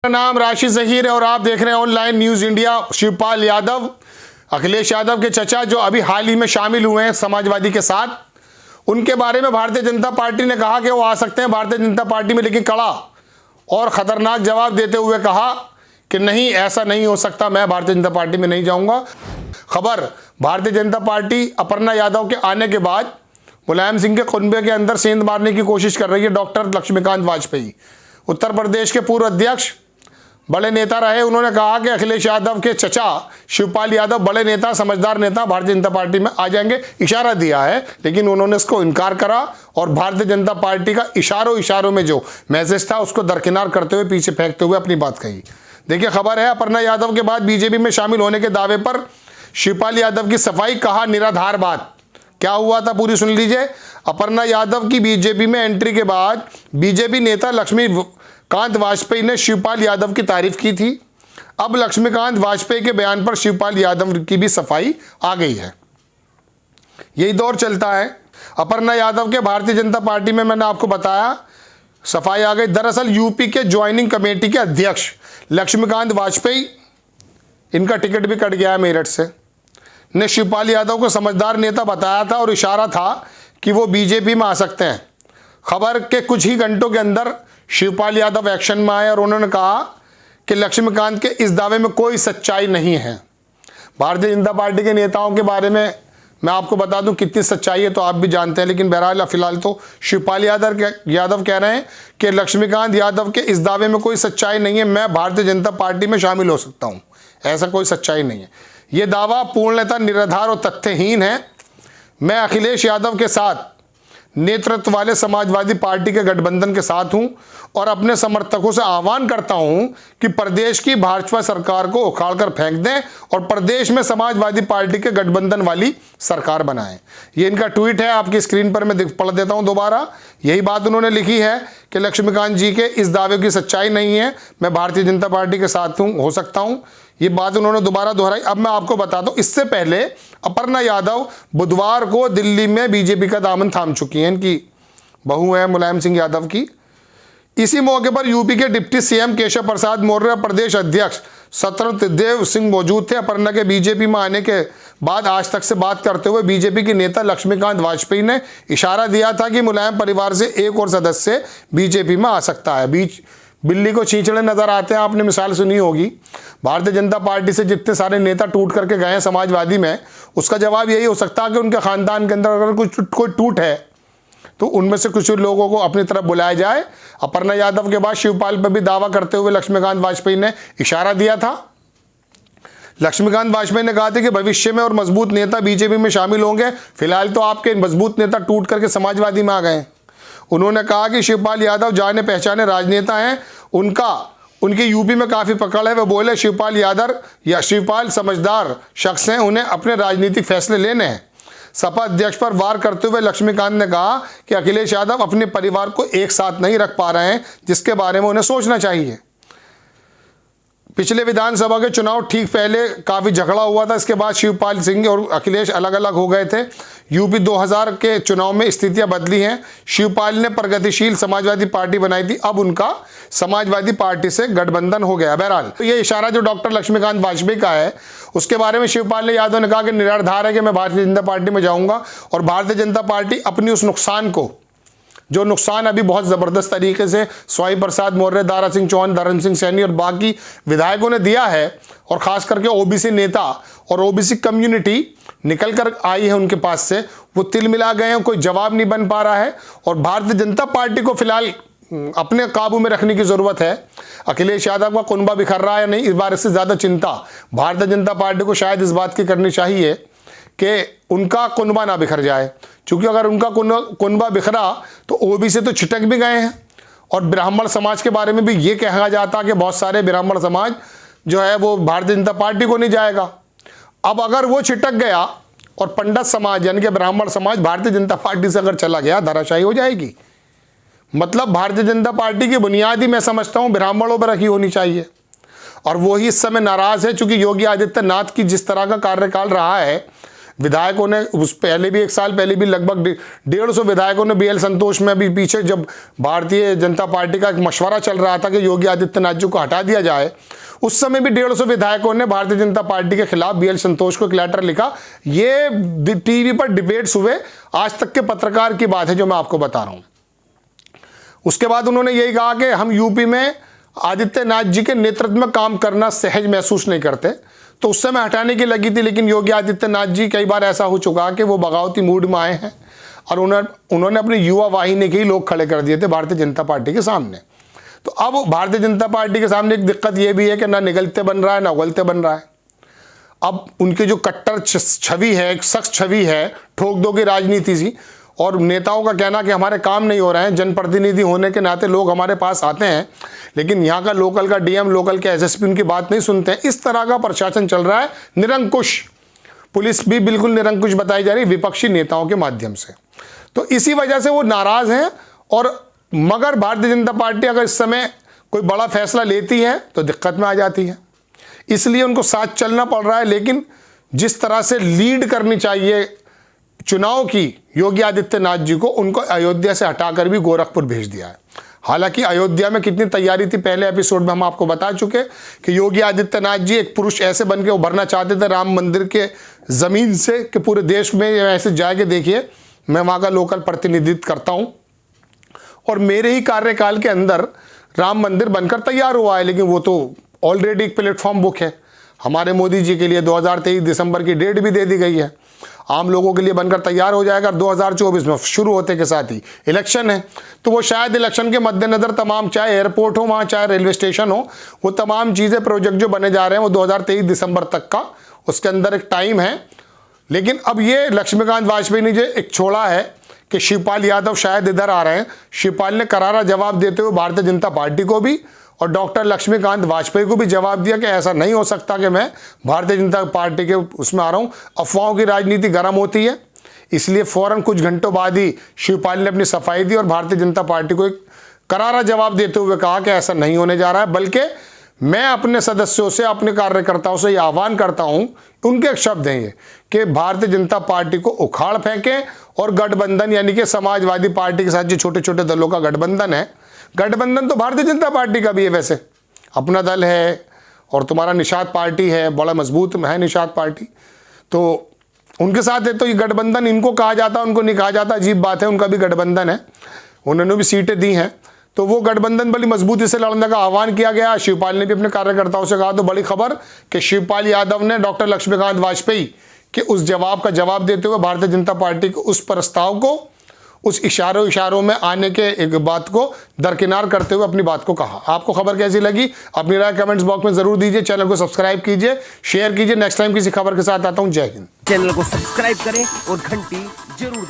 मेरा नाम राशि जहीर है और आप देख रहे हैं online news India. Shivpal Yadav, Akhilesh Yadav के चचा जो अभी हाल ही में शामिल हुए हैं समाजवादी के साथ, उनके बारे में भारतीय जनता पार्टी ने कहा कि वो आ सकते हैं भारतीय जनता पार्टी में, लेकिन कड़ा और खतरनाक जवाब देते हुए कहा कि नहीं, ऐसा नहीं हो सकता, मैं भारतीय जनता पार्टी में नहीं जाऊंगा। खबर, भारतीय जनता पार्टी अपर्णा यादव के आने के बाद मुलायम सिंह के कुनबे के अंदर सेंध मारने की कोशिश कर रही है डॉक्टर लक्ष्मीकांत वाजपेयी। उत्तर प्रदेश के पूर्व अध्यक्ष, बड़े नेता रहे, उन्होंने कहा कि अखिलेश यादव के चचा शिवपाल यादव बड़े नेता, समझदार नेता, भारतीय जनता पार्टी में आ जाएंगे, इशारा दिया है, लेकिन उन्होंने इसको इनकार करा और भारतीय जनता पार्टी का इशारों में जो मैसेज था उसको दरकिनार करते हुए, पीछे फेंकते हुए अपनी बात कही। देखिए, खबर है अपर्णा यादव के बाद बीजेपी में शामिल होने के दावे पर शिवपाल यादव की सफाई, कहा निराधार बात। क्या हुआ था पूरी सुन लीजिए। अपर्णा यादव की बीजेपी में एंट्री के बाद बीजेपी नेता लक्ष्मीकांत वाजपेयी ने शिवपाल यादव की तारीफ की थी। अब लक्ष्मीकांत वाजपेयी के बयान पर शिवपाल यादव की भी सफाई आ गई है। यही दौर चलता है। अपर्णा यादव के भारतीय जनता पार्टी में मैंने आपको बताया सफाई आ गई। दरअसल यूपी के ज्वाइनिंग कमेटी के अध्यक्ष लक्ष्मीकांत वाजपेयी, इनका टिकट भी कट गया है मेरठ से, ने शिवपाल यादव को समझदार नेता बताया था और इशारा था कि वो बीजेपी में आ सकते हैं। खबर के कुछ ही घंटों के अंदर शिवपाल यादव एक्शन में आए और उन्होंने कहा कि लक्ष्मीकांत के इस दावे में कोई सच्चाई नहीं है। भारतीय जनता पार्टी के नेताओं के बारे में मैं आपको बता दूं कितनी सच्चाई है तो आप भी जानते हैं, लेकिन बहरहाल फिलहाल तो शिवपाल यादव कह रहे हैं कि लक्ष्मीकांत यादव के इस दावे में कोई सच्चाई नहीं है, मैं भारतीय जनता पार्टी में शामिल हो सकता हूं, ऐसा कोई सच्चाई नहीं है। यह दावा पूर्णतः निराधार और तथ्यहीन है। मैं अखिलेश यादव के साथ नेतृत्व वाले समाजवादी पार्टी के गठबंधन के साथ हूं और अपने समर्थकों से आह्वान करता हूं कि प्रदेश की भाजपा सरकार को उखाड़कर फेंक दें और प्रदेश में समाजवादी पार्टी के गठबंधन वाली सरकार बनाएं। ये इनका ट्वीट है, आपकी स्क्रीन पर मैं पढ़ देता हूं दोबारा। यही बात उन्होंने लिखी है कि लक्ष्मीकांत जी के इस दावे की सच्चाई नहीं है, मैं भारतीय जनता पार्टी के साथ हो सकता हूं। ये बात उन्होंने दोबारा दोहराई। अब मैं आपको बता दूं, इससे पहले अपर्णा यादव बुधवार को दिल्ली में बीजेपी का दामन थाम चुकी हैं। इनकी बहू है मुलायम सिंह यादव की। इसी मौके पर यूपी के डिप्टी सीएम केशव प्रसाद मौर्य, प्रदेश अध्यक्ष सत्यदेव सिंह मौजूद थे। अपर्णा के बीजेपी में आने के बाद आज तक से बात करते हुए बीजेपी के नेता लक्ष्मीकांत वाजपेयी ने इशारा दिया था कि मुलायम परिवार से एक और सदस्य बीजेपी में आ सकता है। बिल्ली को छींचड़े नजर आते हैं, आपने मिसाल सुनी होगी। भारतीय जनता पार्टी से जितने सारे नेता टूट करके गए हैं समाजवादी में, उसका जवाब यही हो सकता है कि उनके खानदान के अंदर अगर कोई टूट है तो उनमें से कुछ लोगों को अपनी तरफ बुलाया जाए। अपर्णा यादव के बाद शिवपाल पर भी दावा करते हुए लक्ष्मीकांत वाजपेयी ने इशारा दिया था। लक्ष्मीकांत वाजपेयी ने कहा था कि भविष्य में और मजबूत नेता बीजेपी में शामिल होंगे। फिलहाल तो आपके मजबूत नेता टूट करके समाजवादी में आ गए। उन्होंने कहा कि शिवपाल यादव जाने पहचाने राजनेता हैं, उनकी यूपी में काफ़ी पकड़ है। वे बोले शिवपाल समझदार शख्स हैं, उन्हें अपने राजनीतिक फैसले लेने हैं। सपा अध्यक्ष पर वार करते हुए लक्ष्मीकांत ने कहा कि अखिलेश यादव अपने परिवार को एक साथ नहीं रख पा रहे हैं, जिसके बारे में उन्हें सोचना चाहिए। पिछले विधानसभा के चुनाव ठीक पहले काफ़ी झगड़ा हुआ था, इसके बाद शिवपाल सिंह और अखिलेश अलग अलग हो गए थे। यूपी 2000 के चुनाव में स्थितियां बदली हैं। शिवपाल ने प्रगतिशील समाजवादी पार्टी बनाई थी, अब उनका समाजवादी पार्टी से गठबंधन हो गया। बहरहाल तो ये इशारा जो डॉक्टर लक्ष्मीकांत वाजपेयी का है, उसके बारे में शिवपाल यादव ने कहा कि निराधार है कि मैं भारतीय जनता पार्टी में जाऊंगा और भारतीय जनता पार्टी अपनी उस नुकसान को, जो नुकसान अभी बहुत ज़बरदस्त तरीके से स्वामी प्रसाद मौर्य, दारा सिंह चौहान, धर्म सिंह सैनी और बाकी विधायकों ने दिया है, और ख़ास करके ओबीसी नेता और ओबीसी कम्युनिटी निकल कर आई है उनके पास से, वो तिल मिला गए हैं, कोई जवाब नहीं बन पा रहा है। और भारतीय जनता पार्टी को फिलहाल अपने काबू में रखने की ज़रूरत है। अखिलेश यादव का कुनबा बिखर रहा है नहीं, इस बार इससे ज़्यादा चिंता भारतीय जनता पार्टी को शायद इस बात की करनी चाहिए कि उनका कुनबा ना बिखर जाए, क्योंकि अगर उनका कुनबा बिखरा तो ओबीसी तो छिटक भी गए हैं। और ब्राह्मण समाज के बारे में भी ये कहा जाता कि बहुत सारे ब्राह्मण समाज जो है वो भारतीय जनता पार्टी को नहीं जाएगा। अब अगर वो छिटक गया और पंडित समाज यानी कि ब्राह्मण समाज भारतीय जनता पार्टी से अगर चला गया, धराशायी हो जाएगी। मतलब भारतीय जनता पार्टी की बुनियादी मैं समझता हूँ ब्राह्मणों पर रखी होनी चाहिए, और वो ही इस समय नाराज है, चूंकि योगी आदित्यनाथ की जिस तरह का कार्यकाल रहा है, विधायकों ने उस पहले भी 1 साल पहले भी लगभग 150 विधायकों ने BL संतोष में भी पीछे जब भारतीय जनता पार्टी का एक मशवरा चल रहा था कि योगी आदित्यनाथ जी को हटा दिया जाए, उस समय भी 150 विधायकों ने भारतीय जनता पार्टी के खिलाफ BL संतोष को एक लेटर लिखा। ये टीवी पर डिबेट्स हुए, आज तक के पत्रकार की बात है जो मैं आपको बता रहा हूं। उसके बाद उन्होंने यही कहा कि हम यूपी में आदित्यनाथ जी के नेतृत्व में काम करना सहज महसूस नहीं करते, तो उस समय हटाने की लगी थी। लेकिन योगी आदित्यनाथ जी कई बार ऐसा हो चुका कि वो बगावती मूड में आए हैं और उन्होंने अपनी युवा वाहिनी के ही लोग खड़े कर दिए थे भारतीय जनता पार्टी के सामने। तो अब भारतीय जनता पार्टी के सामने एक दिक्कत ये भी है कि ना निगलते बन रहा है ना उगलते बन रहा है। अब उनकी जो कट्टर छवि है, एक सख्त छवि है, ठोक दो की राजनीति सी, और नेताओं का कहना कि हमारे काम नहीं हो रहे हैं। जनप्रतिनिधि होने के नाते लोग हमारे पास आते हैं, लेकिन यहाँ का लोकल का DM, लोकल के SSP उनकी बात नहीं सुनते हैं। इस तरह का प्रशासन चल रहा है, निरंकुश। पुलिस भी बिल्कुल निरंकुश बताई जा रही विपक्षी नेताओं के माध्यम से। तो इसी वजह से वो नाराज हैं। और मगर भारतीय जनता पार्टी अगर इस समय कोई बड़ा फैसला लेती है तो दिक्कत में आ जाती है, इसलिए उनको साथ चलना पड़ रहा है। लेकिन जिस तरह से लीड करनी चाहिए चुनाव की योगी आदित्यनाथ जी को, उनको अयोध्या से हटाकर भी गोरखपुर भेज दिया है। हालांकि अयोध्या में कितनी तैयारी थी पहले एपिसोड में हम आपको बता चुके कि योगी आदित्यनाथ जी एक पुरुष ऐसे बन के उभरना चाहते थे राम मंदिर के ज़मीन से कि पूरे देश में ऐसे जाके देखिए मैं वहाँ का लोकल प्रतिनिधित्व करता हूँ और मेरे ही कार्यकाल के अंदर राम मंदिर बनकर तैयार हुआ है। लेकिन वो तो ऑलरेडी एक प्लेटफॉर्म बुक है हमारे मोदी जी के लिए। 2023 दिसंबर की डेट भी दे दी गई है, आम लोगों के लिए बनकर तैयार हो जाएगा। 2024 में शुरू होते के साथ ही इलेक्शन है, तो वो शायद इलेक्शन के मद्देनज़र तमाम, चाहे एयरपोर्ट हो वहाँ, चाहे रेलवे स्टेशन हो, वो तमाम चीज़ें, प्रोजेक्ट जो बने जा रहे हैं वो 2023 दिसंबर तक का उसके अंदर एक टाइम है। लेकिन अब ये लक्ष्मीकांत वाजपेयी ने जो एक छोड़ा है कि शिवपाल यादव शायद इधर आ रहे हैं, शिवपाल ने करारा जवाब देते हुए भारतीय जनता पार्टी को भी और डॉक्टर लक्ष्मीकांत वाजपेयी को भी जवाब दिया कि ऐसा नहीं हो सकता कि मैं भारतीय जनता पार्टी के उसमें आ रहा हूँ। अफवाहों की राजनीति गर्म होती है, इसलिए फ़ौरन कुछ घंटों बाद ही शिवपाल ने अपनी सफाई दी और भारतीय जनता पार्टी को एक करारा जवाब देते हुए कहा कि ऐसा नहीं होने जा रहा है, बल्कि मैं अपने सदस्यों से, अपने कार्यकर्ताओं से ये आह्वान करता हूँ, उनके शब्द हैं ये, कि भारतीय जनता पार्टी को उखाड़ फेंकें और गठबंधन यानी कि समाजवादी पार्टी के साथ जो छोटे छोटे दलों का गठबंधन है, गठबंधन तो भारतीय जनता पार्टी का भी है, वैसे अपना दल है और तुम्हारा निषाद पार्टी है, बड़ा मजबूत है निषाद पार्टी, तो उनके साथ है। तो ये गठबंधन इनको कहा जाता, उनको नहीं कहा जाता, अजीब बात है। उनका भी गठबंधन है, उन्होंने भी सीटें दी हैं, तो वो गठबंधन बड़ी मजबूती से लड़ने का आह्वान किया गया। शिवपाल ने भी अपने कार्यकर्ताओं से कहा। तो बड़ी खबर कि शिवपाल यादव ने डॉक्टर लक्ष्मीकांत वाजपेयी के उस जवाब का जवाब देते हुए भारतीय जनता पार्टी को उस प्रस्ताव को, उस इशारों में आने के एक बात को दरकिनार करते हुए अपनी बात को कहा। आपको खबर कैसी लगी अपनी राय कमेंट्स बॉक्स में जरूर दीजिए। चैनल को सब्सक्राइब कीजिए, शेयर कीजिए। नेक्स्ट टाइम किसी खबर के साथ आता हूं। जय हिंद। चैनल को सब्सक्राइब करें और घंटी जरूर दबाएं।